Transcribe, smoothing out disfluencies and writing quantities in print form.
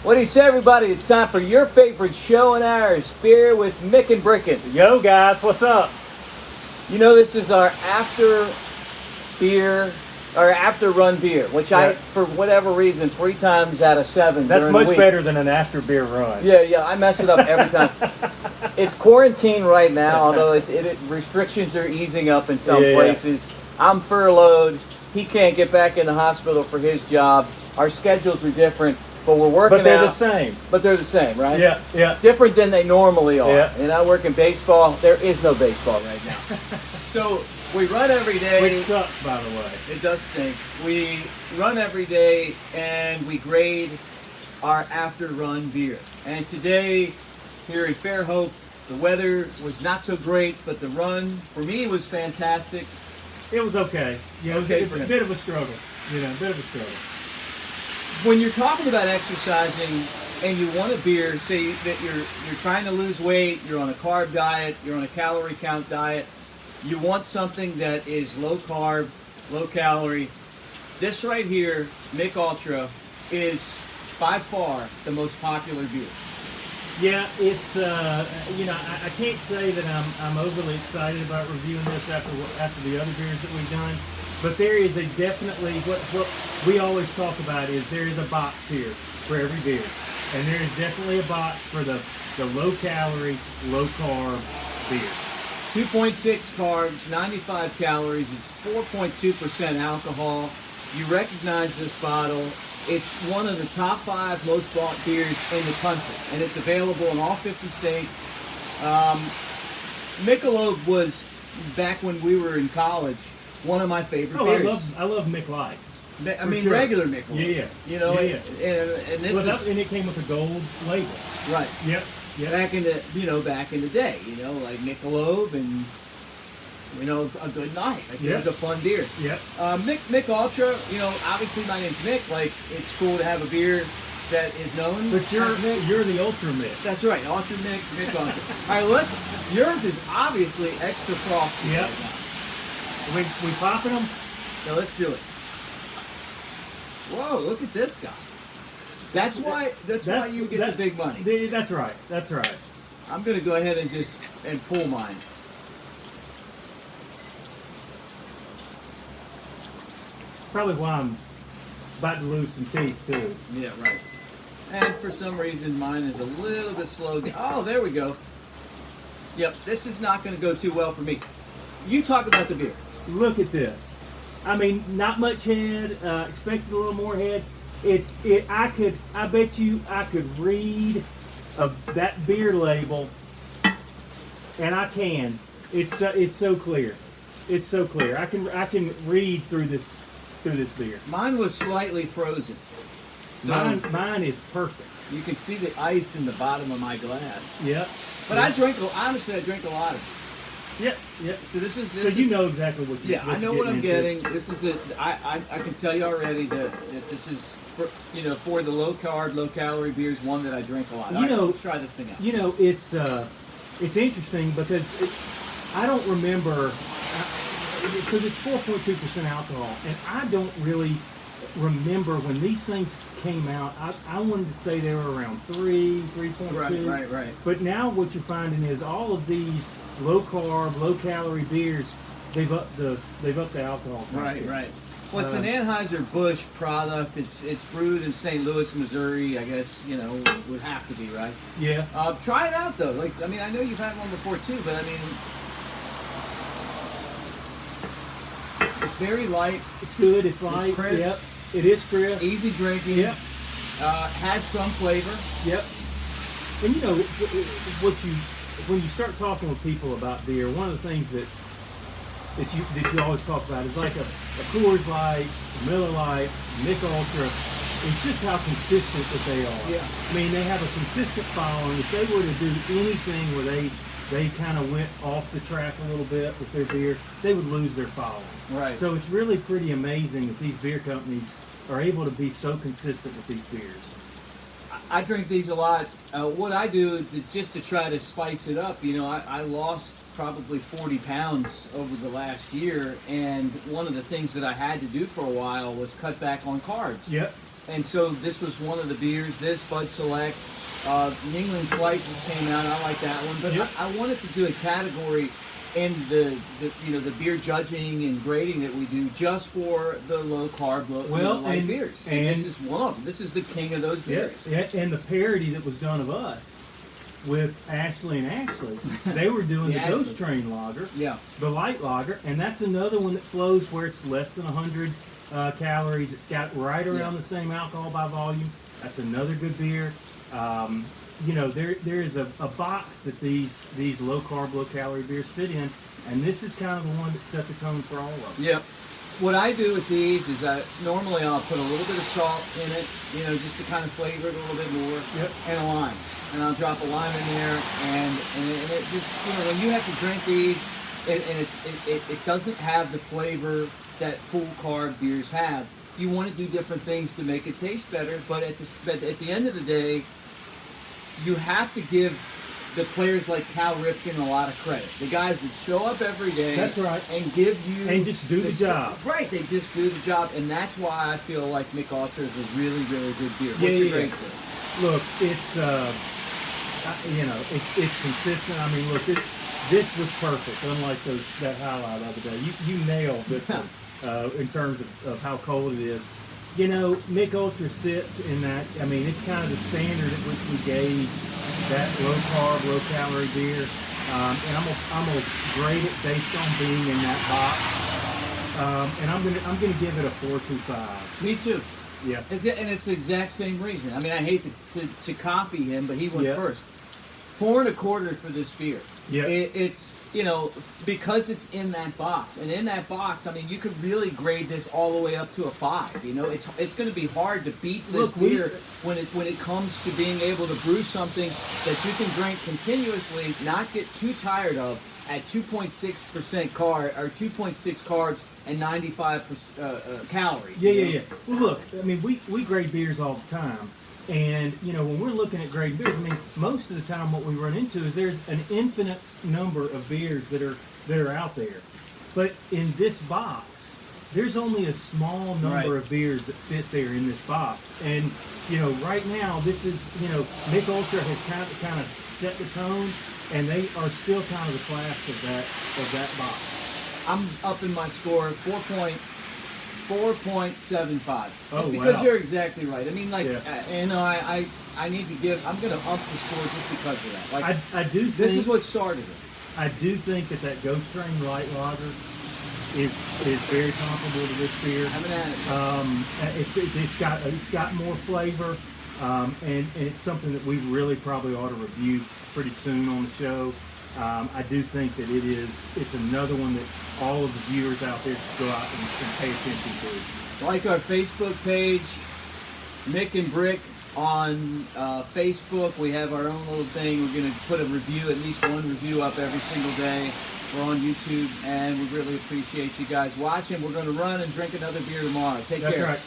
What do you say, everybody? It's time for your favorite show and ours, Beer with Mick and Bricken. Yo, guys, what's up? You know, this is our after beer, or after run beer, which I, for whatever reason, 3 times out of 7 That's during the much week. better than an after beer run. Yeah, I mess it up every time. It's quarantine right now, although restrictions are easing up in some places. I'm furloughed. He can't get back in the hospital for his job. Our schedules are different. But we're working But they're out. the same. But they're the same, right? Yeah. Different than they normally are. Yeah. And I work in baseball. There is no baseball right now. So we run every day. Which sucks, by the way. It does stink. We run every day and we grade our after run beer. And today, here in Fairhope, the weather was not so great, but the run, for me, was fantastic. It was okay. Yeah, it was a bit of a struggle. When you're talking about exercising and you want a beer, say that you're trying to lose weight, you're on a carb diet, you're on a calorie count diet, you want something that is low carb, low calorie. This right here, Mick Ultra, is by far the most popular beer. Yeah, it's I can't say that I'm overly excited about reviewing this after the other beers that we've done. But there is a definitely, what we always talk about is there is a box here for every beer. And there is definitely a box for the low calorie, low carb beer. 2.6 carbs, 95 calories, it's 4.2% alcohol. You recognize this bottle. It's one of the top 5 most bought beers in the country. And it's available in all 50 states. Michelob was, back when we were in college, one of my favorite beers. I love Mick Light. I mean, regular Michelob. Yeah. You know, yeah. And this and it came with a gold label. Right. Yep. Back in the day, like Michelob and a good night. It was a fun beer. Yep. Mick Ultra. Obviously my name's Mick. Like, it's cool to have a beer that is known. But you're the Ultra Mick. That's right, Ultra Mick Ultra. All right, yours is obviously extra frosty. Yep. Right now. We popping them? Now let's do it. Whoa, look at this guy. That's why you get the big money. That's right. I'm going to go ahead and pull mine. Probably why I'm about to lose some teeth, too. Yeah, right. And for some reason, mine is a little bit slow. Oh, there we go. Yep, this is not going to go too well for me. You talk about the beer. Look at this. I mean, not much head. Expected a little more head. I bet you I could read that beer label, and I can. It's so clear. It's so clear. I can read through this beer. Mine was slightly frozen. So mine is perfect. You can see the ice in the bottom of my glass. Yep. But I drink a lot of it. Yep. So this is. So you know exactly what you. Yeah, I know what I'm getting. This is I can tell you already that this is for the low carb, low calorie beers, one that I drink a lot. Let's try this thing out. It's interesting because I don't remember. So this 4.2% alcohol, and I don't really remember when these things came out. I wanted to say they were around 3.2. Right. But now what you're finding is all of these low carb, low calorie beers, they've upped the alcohol content. Right. Well, it's an Anhieser-Busch product. It's brewed in St. Louis, Missouri. I guess would have to be, right. Yeah. Try it out though. I know you've had one before too, but it's very light. It's good. It's light. It's crisp. Yep. It is crisp. Easy drinking. Yep. Has some flavor. Yep. And when you start talking with people about beer, one of the things that you always talk about is like a Coors Light, a Miller Lite, Mick Ultra. It's just how consistent that they are. Yeah. I mean, they have a consistent following. If they were to do anything where they kind of went off the track a little bit with their beer, they would lose their following. Right. So it's really pretty amazing that these beer companies are able to be so consistent with these beers. I drink these a lot. What I do is just to try to spice it up. I lost probably 40 pounds over the last year, and one of the things that I had to do for a while was cut back on carbs. Yep. And so this was one of the beers. This Bud Select, New England Flight just came out. I like that one, but Yep. I wanted to do a category in the beer judging and grading that we do just for the low carb, light beers. And this is one of them. This is the king of those beers. Yeah, and the parody that was done of us with Ashley and Ashley, they were doing the Ashley. Ghost Train lager, Yeah. the light lager, and that's another one that flows where it's less than 100 calories. It's got right around the same alcohol by volume. That's another good beer. There is a box that these low carb, low calorie beers fit in, and this is kind of the one that set the tone for all of them. Yep. What I do with these is normally I'll put a little bit of salt in it, just to kind of flavor it a little bit more, Yep. and a lime. And I'll drop a lime in there, and it just, when you have to drink these, it doesn't have the flavor that full carb beers have. You want to do different things to make it taste better, but at the end of the day, you have to give the players like Cal Ripken a lot of credit. The guys that show up every day, That's right, and give you and just do the job. Right, they just do the job, and that's why I feel like Mick Ultra is a really, really good beer. What's your grade for it? Look, it's it's consistent. I mean, look, this was perfect. Unlike that highlight the other day, you nailed this one in terms of how cold it is. Mick Ultra sits in that. I mean, it's kind of the standard at which we gauge that low carb, low calorie beer, and I'm gonna grade it based on being in that box, and I'm gonna give it a 4.25. Me too. Yeah. And it's the exact same reason. I mean, I hate to copy him, but he went Yeah. first. 4.25 for this beer. Yeah. It's because it's in that box, and in that box, I mean, you could really grade this all the way up to a 5. It's going to be hard to beat this beer when it comes to being able to brew something that you can drink continuously, not get too tired of, at 2.6% carb or 2.6 carbs and 95 calories. Yeah. Well, look, I mean, we grade beers all the time. And, when we're looking at grading beers, I mean, most of the time what we run into is there's an infinite number of beers that are out there. But in this box, there's only a small number of beers that fit there in this box. And, right now, this is, Mick Ultra has kind of set the tone, and they are still kind of the class of that box. I'm upping my score 4.75. Oh, because wow. you're exactly right. I mean, like, Yeah. I need to give. I'm going to up the score just because of that. Like, I do think this is what started it. I do think that Ghost Train Light Lager is very comparable to this beer. I haven't had it. It's got more flavor, and it's something that we really probably ought to review pretty soon on the show. I do think that it's another one that all of the viewers out there should go out and pay attention to. Like our Facebook page, Mick and Brick on Facebook. We have our own little thing. We're going to put a review, at least one review up every single day. We're on YouTube, and we really appreciate you guys watching. We're going to run and drink another beer tomorrow. Take care. That's right.